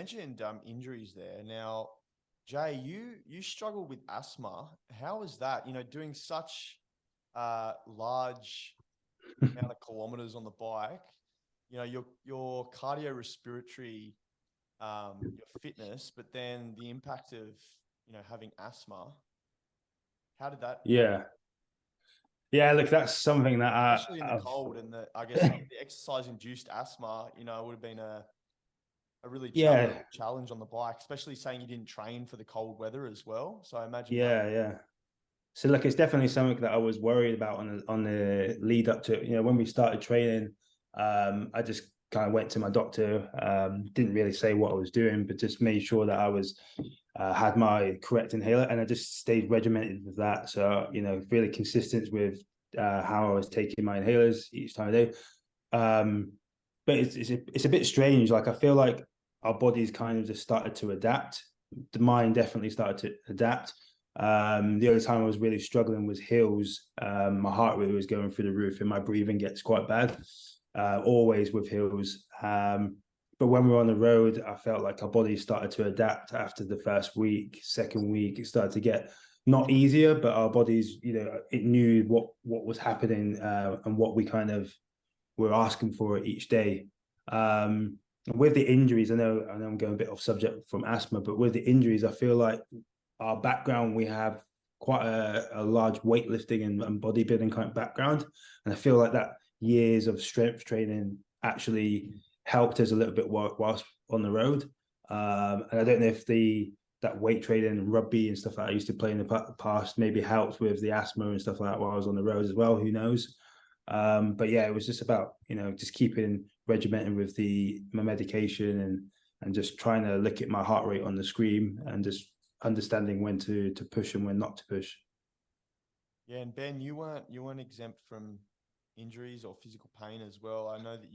mentioned injuries there. Now, Jay, you struggle with asthma. How is that? Doing such large amount of kilometers on the bike. Your cardiorespiratory, your fitness, but then the impact of having asthma. How did that? Yeah, look, that's something that Especially in the cold and I guess the exercise-induced asthma, would have been a really challenge on the bike, especially saying you didn't train for the cold weather as well. So I imagine yeah. So look, it's definitely something that I was worried about on the lead up to, when we started training. I just kind of went to my doctor, didn't really say what I was doing, but just made sure that I was had my correct inhaler, and I just stayed regimented with that. So, really consistent with how I was taking my inhalers each time I do. But it's a bit strange. Like, I feel like our bodies kind of just started to adapt. The mind definitely started to adapt. The only time I was really struggling was hills. My heart rate was going through the roof, and my breathing gets quite bad. Always with hills. But when we were on the road, I felt like our body started to adapt after the first week. Second week, it started to get not easier, but our bodies, it knew what was happening and what we kind of were asking for each day. With the injuries, I know I'm going a bit off subject from asthma, but with the injuries, I feel like our background, we have quite a large weightlifting and bodybuilding kind of background. And I feel like that years of strength training actually helped us a little bit whilst on the road. And I don't know if that weight training and rugby and stuff that I used to play in the past maybe helped with the asthma and stuff like that while I was on the road as well. Who knows? But yeah, it was just about, just keeping regimented with my medication and just trying to look at my heart rate on the screen and just understanding when to push and when not to push. Yeah, and Ben, you weren't exempt from injuries or physical pain as well. I know that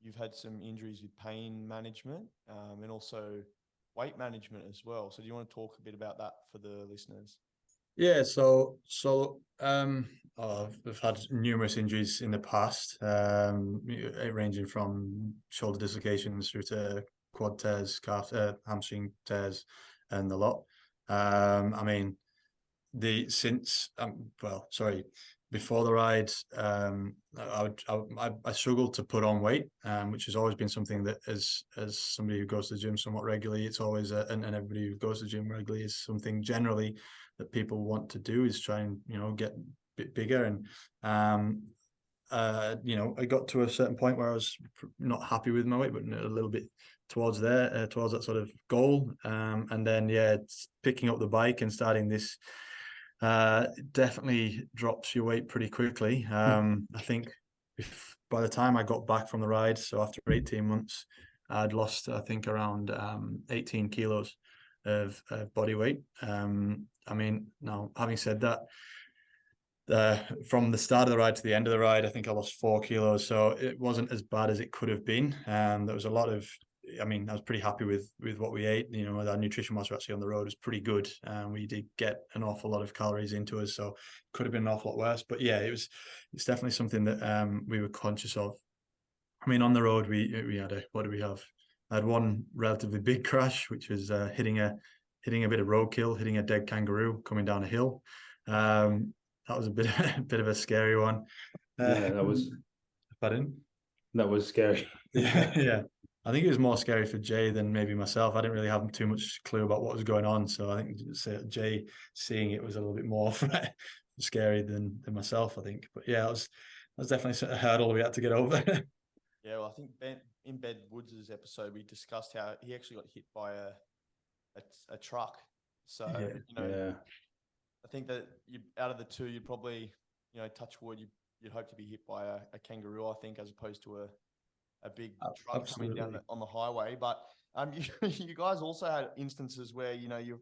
you've had some injuries with pain management and also weight management as well. So do you want to talk a bit about that for the listeners? Yeah, I've had numerous injuries in the past, ranging from shoulder dislocations through to quad tears, hamstring tears, and the lot. Before the ride, I struggled to put on weight, which has always been something that, as somebody who goes to the gym somewhat regularly, it's always and everybody who goes to the gym regularly is something generally that people want to do, is try and get a bit bigger. And I got to a certain point where I was not happy with my weight, but a little bit towards that sort of goal. And then picking up the bike and starting this definitely drops your weight pretty quickly. I think by the time I got back from the ride, so after 18 months, I'd lost, I think, around 18 kilos of body weight. Now, having said that, from the start of the ride to the end of the ride, I think I lost 4 kilos. So it wasn't as bad as it could have been. There was a lot of, I was pretty happy with what we ate. Our nutrition whilst we're actually on the road was pretty good. We did get an awful lot of calories into us, so it could have been an awful lot worse. But yeah, it's definitely something that we were conscious of. On the road, we had what do we have? I had one relatively big crash, which was hitting a bit of roadkill, hitting a dead kangaroo coming down a hill. That was a bit of a scary one. Yeah, that was. Pardon? That was scary. Yeah. I think it was more scary for Jay than maybe myself. I didn't really have too much clue about what was going on, so I think Jay seeing it was a little bit more scary than myself, I think. But yeah, that was definitely a hurdle we had to get over. Yeah, well, I think in Ben Woods' episode, we discussed how he actually got hit by a truck. So I think that out of the two, you'd probably, touch wood, you'd hope to be hit by a kangaroo, I think, as opposed to a big truck coming down on the highway. But you guys also had instances where you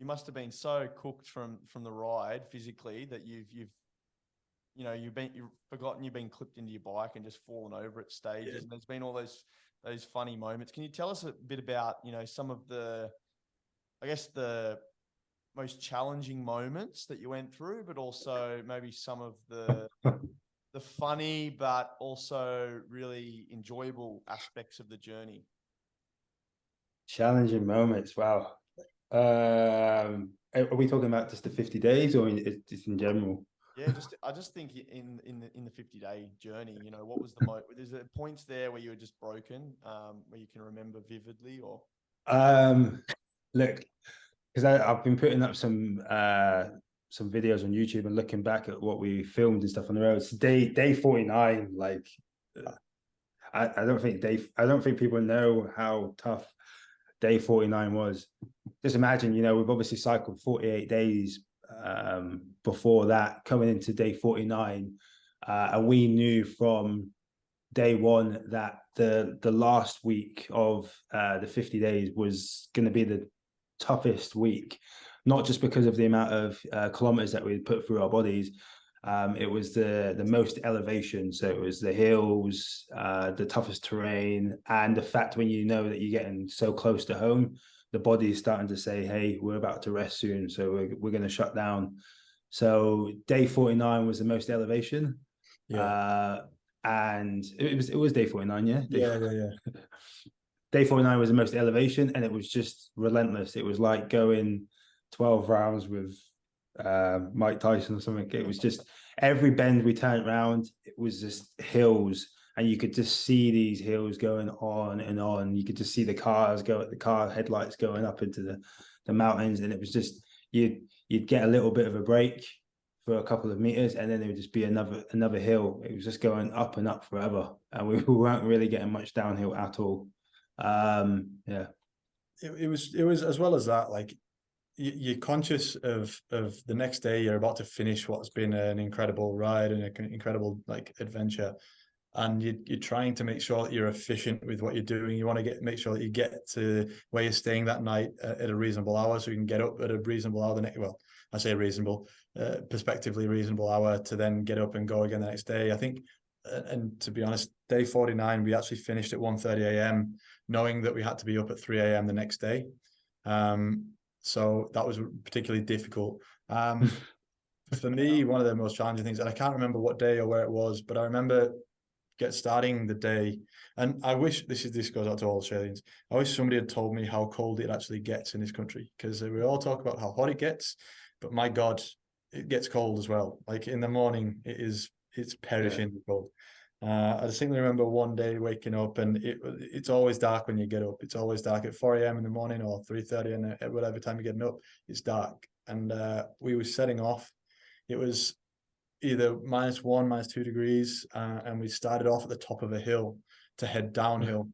must have been so cooked from the ride physically that you've forgotten you've been clipped into your bike and just fallen over at stages. Yeah. And there's been all those funny moments. Can you tell us a bit about some of the, I guess, the most challenging moments that you went through, but also maybe some of the funny but also really enjoyable aspects of the journey? Challenging moments. Wow. Are we talking about just the 50 days or just in general? Yeah, I just think in the 50-day journey, you know, what was the most? Is there points there where you were just broken, where you can remember vividly, or? Look, because I've been putting up some videos on YouTube and looking back at what we filmed and stuff on the road. So day 49, like I don't think people know how tough day 49 was. Just imagine, you know, we've obviously cycled 48 days before that, coming into day 49, and we knew from day one that the last week of the 50 days was going to be the toughest week, not just because of the amount of kilometers that we put through our bodies. It was the most elevation, so it was the hills, the toughest terrain, and the fact when you know that you're getting so close to home, the body is starting to say, hey, we're about to rest soon, so we're going to shut down. So day 49 was the most elevation. And it was day 49, yeah? Yeah. Day 49 was the most elevation, and it was just relentless. It was like going 12 rounds with Mike Tyson or something. It was just every bend we turned around, it was just hills, and you could just see these hills going on and on. You could just see the car headlights going up into the mountains, and it was just you'd get a little bit of a break for a couple of meters, and then there would just be another hill. It was just going up and up forever, and we weren't really getting much downhill at all. Yeah, it was as well as that, like you're conscious of the next day. You're about to finish what's been an incredible ride and an incredible like adventure, and you're trying to make sure that you're efficient with what you're doing. You want to make sure that you get to where you're staying that night at a reasonable hour, so you can get up at a reasonable hour the next. Well, I say reasonable, prospectively reasonable hour to then get up and go again the next day. I think, and to be honest, day 49 we actually finished at 1:30 a.m. knowing that we had to be up at 3 a.m. the next day. So that was particularly difficult. For me, one of the most challenging things, and I can't remember what day or where it was, but I remember starting the day, and I wish this goes out to all Australians. I wish somebody had told me how cold it actually gets in this country, because we all talk about how hot it gets, but my God, it gets cold as well. Like in the morning, it's perishing cold. I distinctly remember one day waking up, and it's always dark when you get up. It's always dark at 4 a.m. in the morning or 3:30, and at whatever time you're getting up, it's dark. And we were setting off. It was either -1, -2 degrees, and we started off at the top of a hill to head downhill.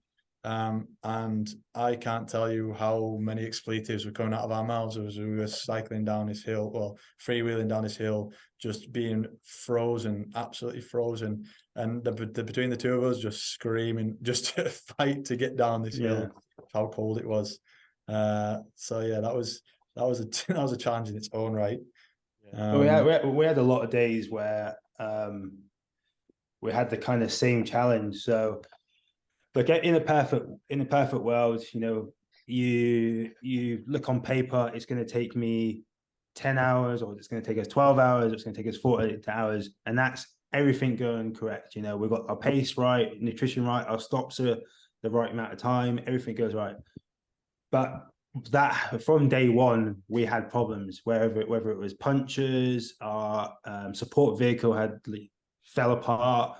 And I can't tell you how many expletives were coming out of our mouths as we were cycling down this hill, well, freewheeling down this hill, just being frozen, absolutely frozen. And between the two of us, just screaming, just to fight to get down this hill, how cold it was. So yeah, that was a challenge in its own right. We had a lot of days where we had the kind of same challenge. So, like in a perfect world, you know, you look on paper, it's going to take me 10 hours, or it's going to take us 12 hours, it's going to take us 48 hours, and that's everything going correct. You know, we've got our pace right, nutrition right, our stops are the right amount of time, everything goes right. But that from day one, we had problems, whether it was punctures, our support vehicle fell apart,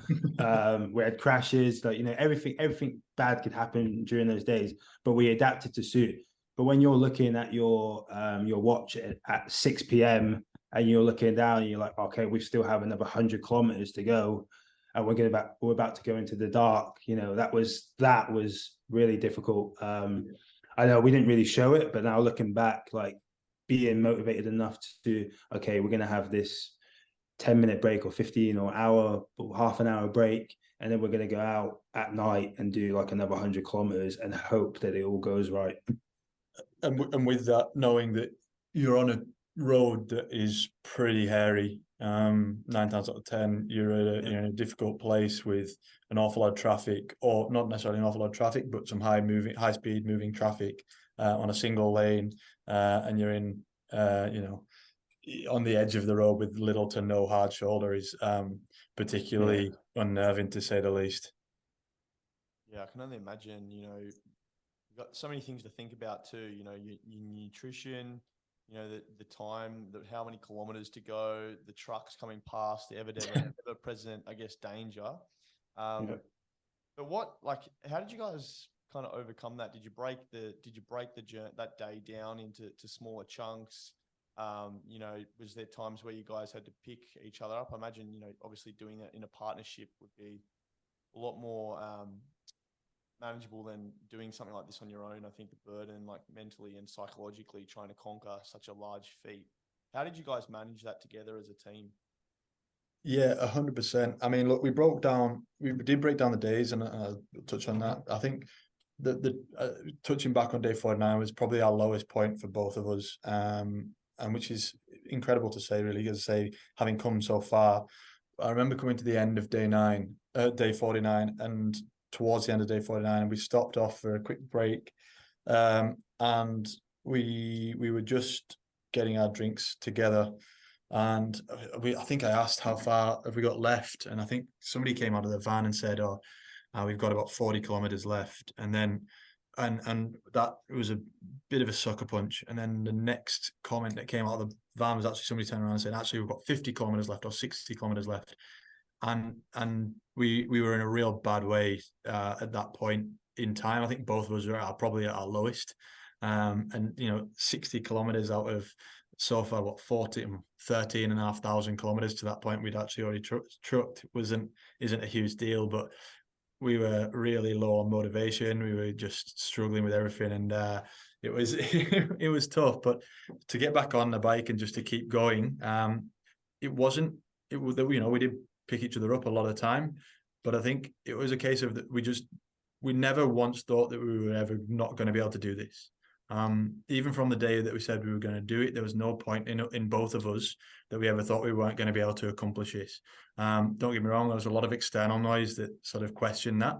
we had crashes, like, you know, everything bad could happen during those days, but we adapted to suit. But when you're looking at your watch at 6 p.m. and you're looking down and you're like, okay, we still have another 100 kilometers to go, and we're about to go into the dark, you know, that was really difficult. I know we didn't really show it, but now looking back, like being motivated enough to, okay, we're going to have this 10-minute break or 15 or hour or half an hour break, and then we're going to go out at night and do like another 100 kilometers and hope that it all goes right. And with that, knowing that you're on a road that is pretty hairy, 9 times out of 10, you're in a difficult place with an awful lot of traffic, or not necessarily an awful lot of traffic, but some high speed moving traffic on a single lane, and you're in you know, on the edge of the road with little to no hard shoulder is particularly unnerving, to say the least. Yeah, I can only imagine, you know, got so many things to think about too. You know, your nutrition, you know, the time, how many kilometers to go, the trucks coming past, the ever present, I guess, danger. But how did you guys kind of overcome that? Did you break the journey that day down into smaller chunks? You know, was there times where you guys had to pick each other up? I imagine, you know, obviously doing that in a partnership would be a lot more manageable than doing something like this on your own. I think the burden, like mentally and psychologically, trying to conquer such a large feat. How did you guys manage that together as a team? Yeah, 100%. I mean, look, we did break down the days, and I'll touch on that. I think the touching back on day 49 was probably our lowest point for both of us, and which is incredible to say, really, because having come so far. I remember coming to the end of day 49, and towards the end of day 49, we stopped off for a quick break, and we were just getting our drinks together, and I think I asked how far have we got left, and I think somebody came out of the van and said, "Oh, we've got about 40 kilometers left," and then and that was a bit of a sucker punch. And then the next comment that came out of the van was actually somebody turning around and saying, "Actually, we've got 50 kilometers left or 60 kilometers left." And we were in a real bad way at that point in time. I think both of us were probably at our lowest. And you know, 60 kilometers out of so far, what, 13,500 kilometers to that point we'd actually already trucked isn't a huge deal, but we were really low on motivation. We were just struggling with everything, and it was it was tough. But to get back on the bike and just to keep going, it was, you know, we did pick each other up a lot of the time, but I think it was a case of that we never once thought that we were ever not going to be able to do this. Even from the day that we said we were going to do it, there was no point in both of us that we ever thought we weren't going to be able to accomplish this. Don't get me wrong, there was a lot of external noise that sort of questioned that,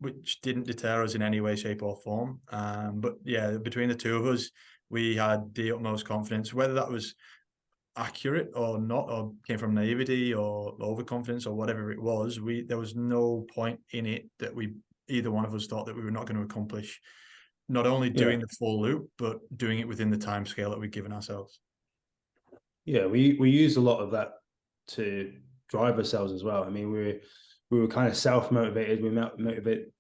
which didn't deter us in any way, shape or form. But yeah, between the two of us, we had the utmost confidence. Whether that was accurate or not, or came from naivety or overconfidence or whatever it was, there was no point in it that either one of us thought that we were not going to accomplish not only doing the full loop, but doing it within the time scale that we've given ourselves. Yeah, we use a lot of that to drive ourselves as well. I mean, we were kind of self-motivated. We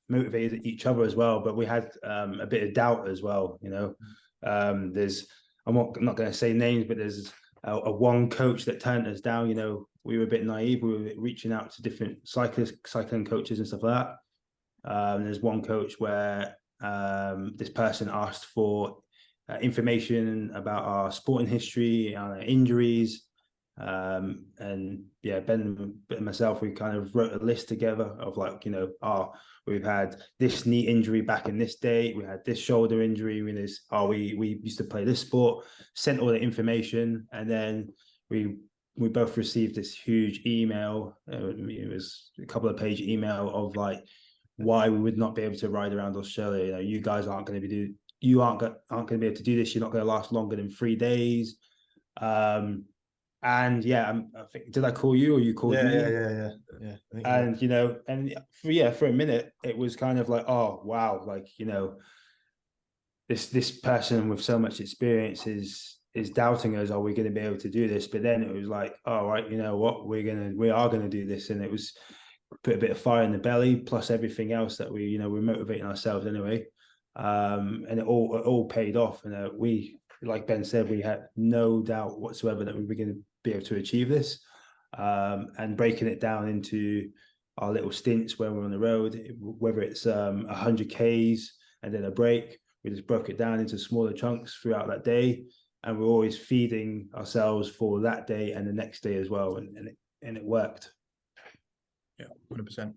motivated each other as well, but we had a bit of doubt as well. You know, I'm not going to say names, but there's a one coach that turned us down. You know, we were a bit naive. We were reaching out to different cycling coaches and stuff like that. There's one coach where this person asked for information about our sporting history, our injuries, and yeah, Ben and myself, we kind of wrote a list together of, like, you know, we've had this knee injury back in this date, we had this shoulder injury, we used to play this sport, sent all the information, and then we both received this huge email. It was a couple of page email of like why we would not be able to ride around Australia. You know, you guys aren't going to be going to be able to do this. You're not going to last longer than 3 days. And yeah, I think, did I call you or you called me? Yeah. And you know, and for a minute, it was kind of like, oh wow, like, you know, this person with so much experience is doubting us. Are we going to be able to do this? But then it was like, all right, you know what, we are going to do this. And it was put a bit of fire in the belly, plus everything else that we're motivating ourselves anyway. And it all paid off. And we, like Ben said, we had no doubt whatsoever that we were going to be able to achieve this. And breaking it down into our little stints when we're on the road, whether it's 100 Ks and then a break, we just broke it down into smaller chunks throughout that day. And we're always feeding ourselves for that day and the next day as well. And it worked. Yeah, 100%.